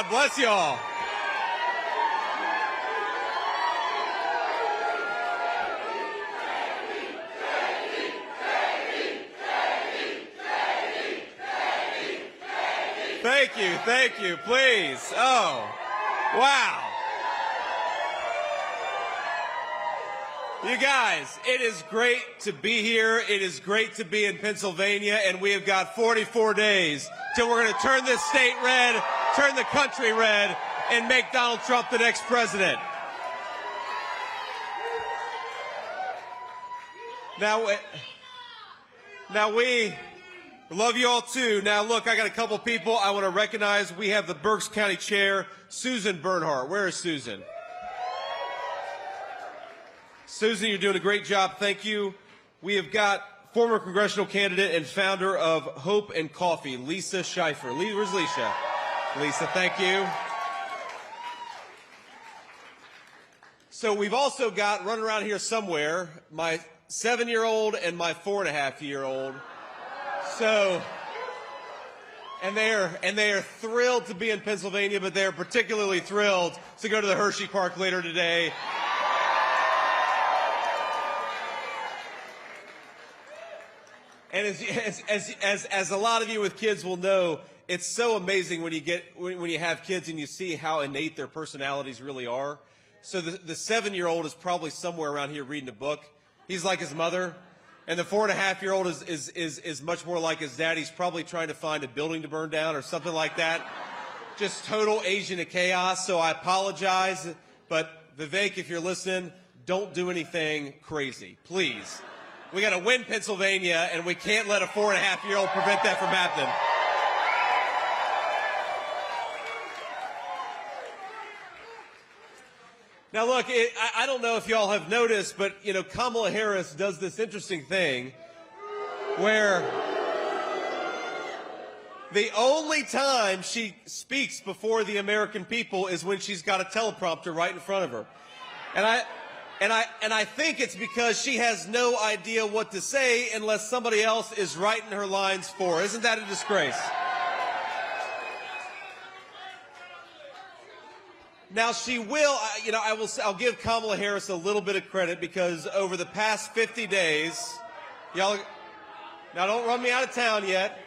God bless you all. Thank you, please. Oh, wow. You guys, it is great to be here. It is great to be in Pennsylvania, and we have got 44 days till we're going to turn this state red, turn the country red, and make Donald Trump the next president. Now we love you all too. Now look, I got a couple people I want to recognize. We have the Berks County Chair, Susan Bernhardt. Where is Susan? Susan, you're doing a great job. Thank you. We have got former congressional candidate and founder of Hope and Coffee, Lisa Schleifer. Where's Lisa? Lisa, thank you. So we've also got, running around here somewhere, my 7-year-old and my 4.5-year-old. So, and they are thrilled to be in Pennsylvania, but they're particularly thrilled to go to the Hershey Park later today. And as a lot of you with kids will know, it's so amazing when you have kids and you see how innate their personalities really are. So the 7-year-old is probably somewhere around here reading a book. He's like his mother. And the 4.5-year-old is much more like his dad. He's probably trying to find a building to burn down or something like that. Just total Asian chaos. So I apologize. But Vivek, if you're listening, don't do anything crazy, please. We got to win Pennsylvania, and we can't let a 4.5-year-old prevent that from happening. Now, look, I don't know if y'all have noticed, but, you know, Kamala Harris does this interesting thing where the only time she speaks before the American people is when she's got a teleprompter right in front of her. And I think it's because she has no idea what to say unless somebody else is writing her lines for her. Isn't that a disgrace? Now she will, you know, I'll give Kamala Harris a little bit of credit because over the past 50 days, y'all, now don't run me out of town yet.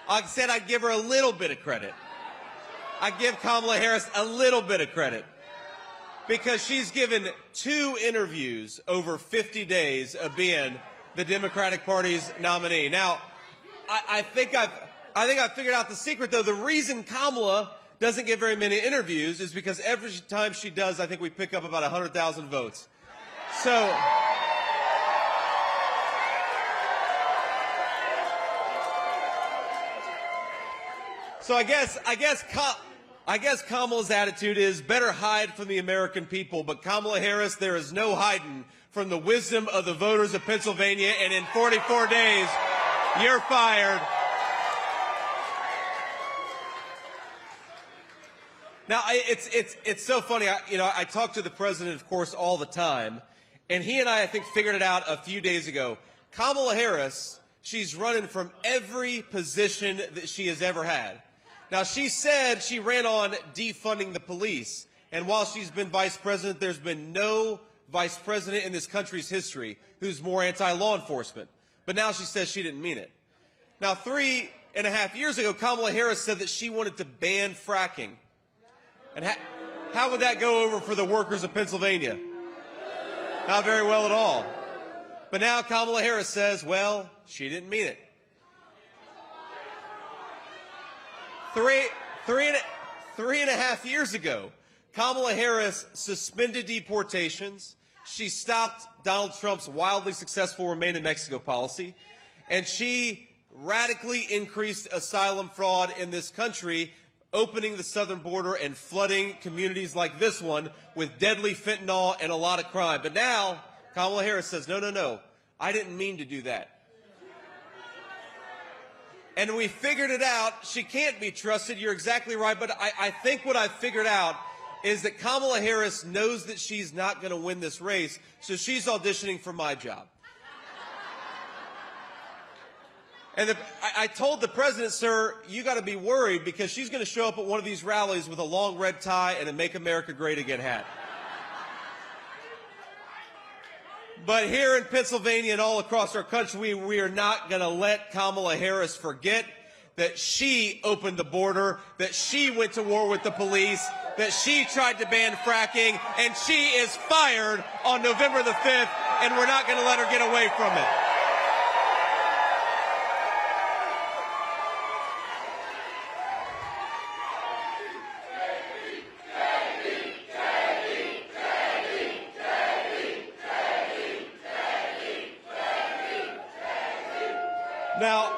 I said I'd give her a little bit of credit. I give Kamala Harris a little bit of credit because she's given 2 interviews over 50 days of being the Democratic Party's nominee. Now, I think I've figured out the secret though. The reason Kamala doesn't get very many interviews is because every time she does, I think we pick up about 100,000 votes. So I guess Kamala's attitude is better hide from the American people, but Kamala Harris, there is no hiding from the wisdom of the voters of Pennsylvania, and in 44 days, you're fired. Now, it's so funny. I talk to the president, of course, all the time, and he and I think, figured it out a few days ago. Kamala Harris, she's running from every position that she has ever had. Now, she said she ran on defunding the police, and while she's been vice president, there's been no vice president in this country's history who's more anti-law enforcement. But now she says she didn't mean it. Now, 3.5 years ago, Kamala Harris said that she wanted to ban fracking. And how would that go over for the workers of Pennsylvania? Not very well at all. But now Kamala Harris says, well, she didn't mean it. Three and a half years ago, Kamala Harris suspended deportations. She stopped Donald Trump's wildly successful Remain in Mexico policy. And she radically increased asylum fraud in this country, opening the southern border and flooding communities like this one with deadly fentanyl and a lot of crime. But now, Kamala Harris says, no, I didn't mean to do that. And we figured it out. She can't be trusted. You're exactly right. But I think what I've figured out is that Kamala Harris knows that she's not going to win this race, so she's auditioning for my job. And I told the president, sir, you got to be worried because she's going to show up at one of these rallies with a long red tie and a Make America Great Again hat. But here in Pennsylvania and all across our country, we are not going to let Kamala Harris forget that she opened the border, that she went to war with the police, that she tried to ban fracking, and she is fired on November the 5th, and we're not going to let her get away from it. Now,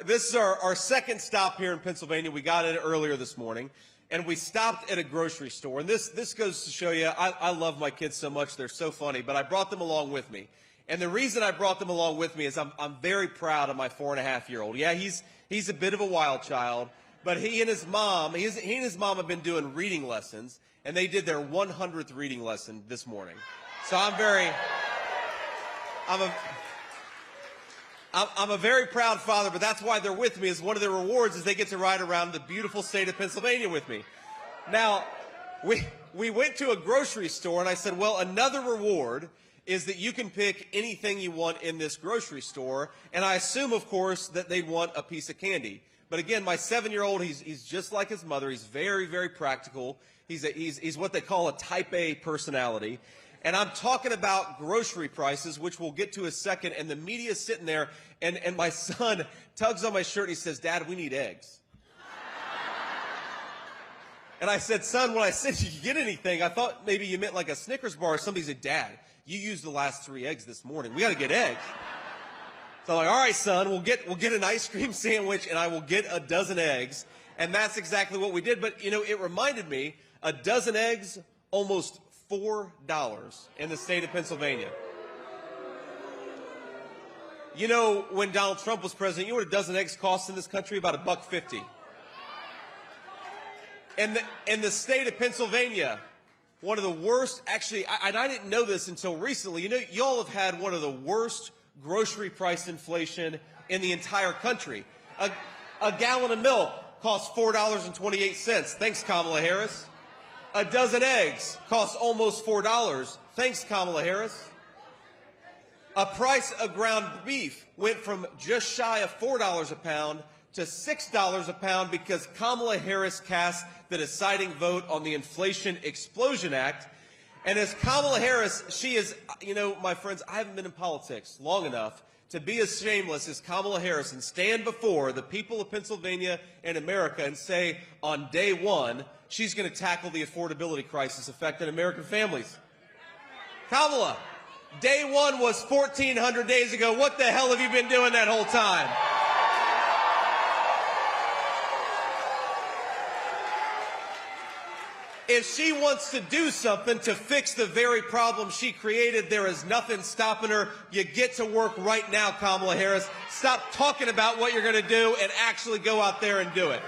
this is our second stop here in Pennsylvania. We got in earlier this morning, and we stopped at a grocery store. And this goes to show you, I love my kids so much. They're so funny, but I brought them along with me. And the reason I brought them along with me is I'm very proud of my 4.5-year-old. Yeah, he's a bit of a wild child, but he and his mom have been doing reading lessons, and they did their 100th reading lesson this morning. So I'm a very proud father, but that's why they're with me. As one of their rewards is they get to ride around the beautiful state of Pennsylvania with me. Now, we went to a grocery store, and I said, well, another reward is that you can pick anything you want in this grocery store, and I assume, of course, that they'd want a piece of candy. But again, my 7-year-old, he's just like his mother. He's very, very practical. He's what they call a type A personality. And I'm talking about grocery prices, which we'll get to in a second, and the media's sitting there, and my son tugs on my shirt, and he says, Dad, we need eggs. And I said, son, when I said you could get anything, I thought maybe you meant like a Snickers bar or something. He said, Dad, you used the last 3 eggs this morning. We got to get eggs. So I'm like, all right, son, we'll get an ice cream sandwich, and I will get a dozen eggs. And that's exactly what we did. But, you know, it reminded me, a dozen eggs, almost $4 in the state of Pennsylvania. You know, when Donald Trump was president, you know what a dozen eggs cost in this country? About $1.50. And in the state of Pennsylvania, one of the worst, actually, I didn't know this until recently. You know, y'all have had one of the worst grocery price inflation in the entire country. A gallon of milk costs $4.28. Thanks, Kamala Harris. A dozen eggs costs almost $4. Thanks, Kamala Harris. A price of ground beef went from just shy of $4 a pound to $6 a pound because Kamala Harris cast the deciding vote on the Inflation Explosion Act. And as Kamala Harris, she is, you know, my friends, I haven't been in politics long enough to be as shameless as Kamala Harris and stand before the people of Pennsylvania and America and say on day one, she's going to tackle the affordability crisis affecting American families. Kamala, day one was 1,400 days ago. What the hell have you been doing that whole time? If she wants to do something to fix the very problem she created, there is nothing stopping her. You get to work right now, Kamala Harris. Stop talking about what you're going to do and actually go out there and do it.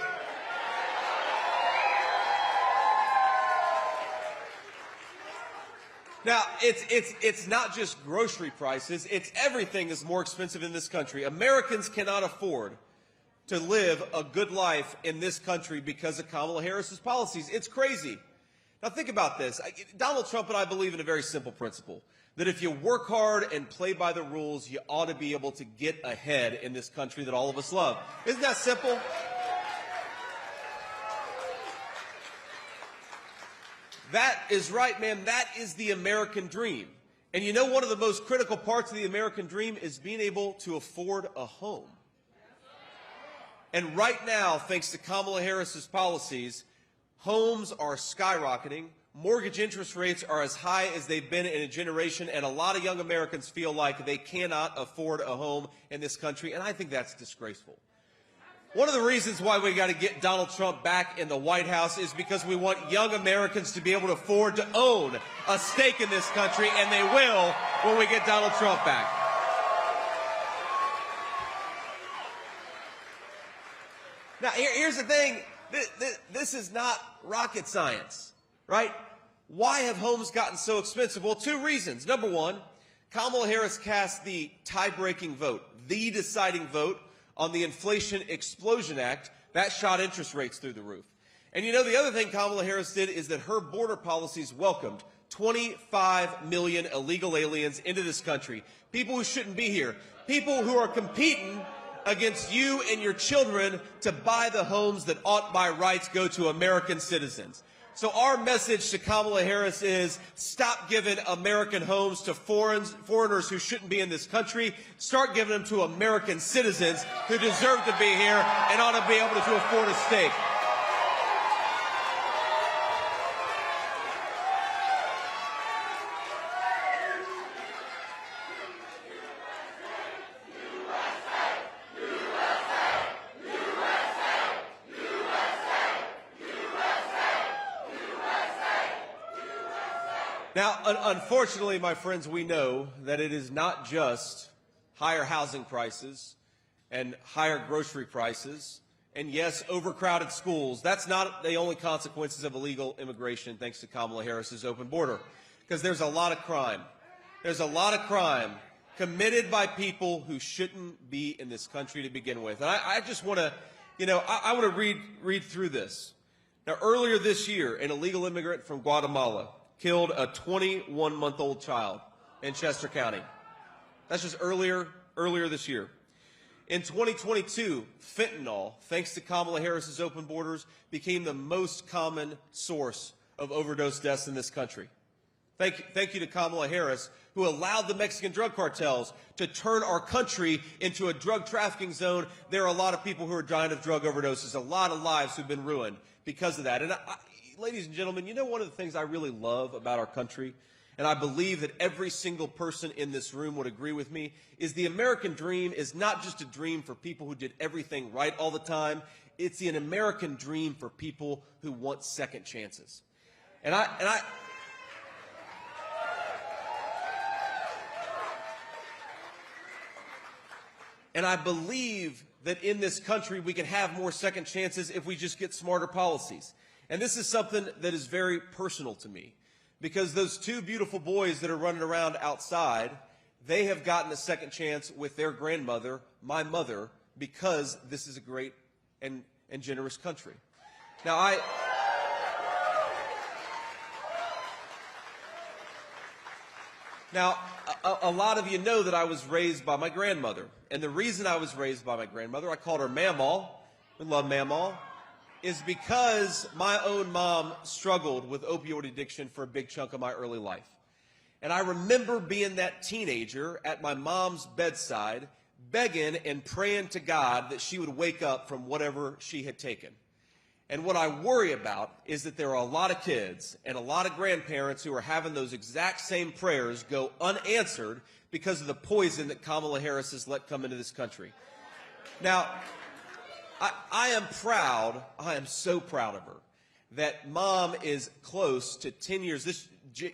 Now, it's not just grocery prices. It's everything is more expensive in this country. Americans cannot afford to live a good life in this country because of Kamala Harris's policies. It's crazy. Now, think about this. Donald Trump and I believe in a very simple principle, that if you work hard and play by the rules, you ought to be able to get ahead in this country that all of us love. Isn't that simple? That is right, man. That is the American dream. And you know, one of the most critical parts of the American dream is being able to afford a home. And right now, thanks to Kamala Harris's policies, homes are skyrocketing. Mortgage interest rates are as high as they've been in a generation, and a lot of young Americans feel like they cannot afford a home in this country, and I think that's disgraceful. One of the reasons why we got to get Donald Trump back in the White House is because we want young Americans to be able to afford to own a stake in this country, and they will when we get Donald Trump back. Now, here's the thing. This is not rocket science, right? Why have homes gotten so expensive? Well, 2 reasons. Number one, Kamala Harris cast the tie-breaking vote, the deciding vote on the Inflation Explosion Act. That shot interest rates through the roof. And you know, the other thing Kamala Harris did is that her border policies welcomed 25 million illegal aliens into this country, people who shouldn't be here, people who are competing against you and your children to buy the homes that ought by rights go to American citizens. So our message to Kamala Harris is stop giving American homes to foreigners who shouldn't be in this country. Start giving them to American citizens who deserve to be here and ought to be able to afford a stake. Now, unfortunately, my friends, we know that it is not just higher housing prices and higher grocery prices and, yes, overcrowded schools. That's not the only consequences of illegal immigration, thanks to Kamala Harris's open border, because there's a lot of crime. There's a lot of crime committed by people who shouldn't be in this country to begin with. And I just want to, I want to read through this. Now, earlier this year, an illegal immigrant from Guatemala killed a 21-month-old child in Chester County. That's just earlier this year. In 2022, fentanyl, thanks to Kamala Harris's open borders, became the most common source of overdose deaths in this country. Thank you to Kamala Harris, who allowed the Mexican drug cartels to turn our country into a drug trafficking zone. There are a lot of people who are dying of drug overdoses, a lot of lives who've been ruined because of that. And ladies and gentlemen, you know one of the things I really love about our country, and I believe that every single person in this room would agree with me, is the American dream is not just a dream for people who did everything right all the time. It's an American dream for people who want second chances. And I believe that in this country we can have more second chances if we just get smarter policies. And this is something that is very personal to me, because those two beautiful boys that are running around outside, they have gotten a second chance with their grandmother, my mother, because this is a great and generous country. Now, a lot of you know that I was raised by my grandmother. And the reason I was raised by my grandmother, I called her Mamaw, we love Mamaw, is because my own mom struggled with opioid addiction for a big chunk of my early life. And I remember being that teenager at my mom's bedside, begging and praying to God that she would wake up from whatever she had taken. And what I worry about is that there are a lot of kids and a lot of grandparents who are having those exact same prayers go unanswered because of the poison that Kamala Harris has let come into this country. Now, I am proud, I am so proud of her, that Mom is close to 10 years,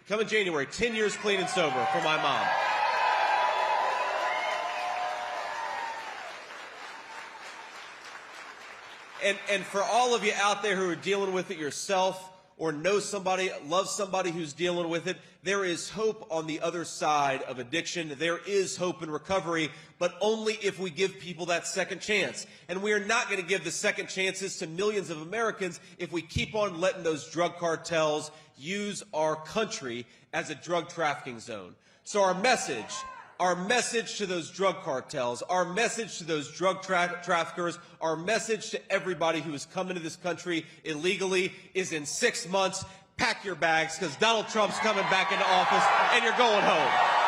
coming January, 10 years clean and sober for my mom. And for all of you out there who are dealing with it yourself or know somebody, love somebody who's dealing with it, there is hope on the other side of addiction. There is hope in recovery, but only if we give people that second chance. And we are not going to give the second chances to millions of Americans if we keep on letting those drug cartels use our country as a drug trafficking zone. So our message to those drug cartels, our message to those drug traffickers, our message to everybody who has come into this country illegally is in 6 months, pack your bags, because Donald Trump's coming back into office and you're going home.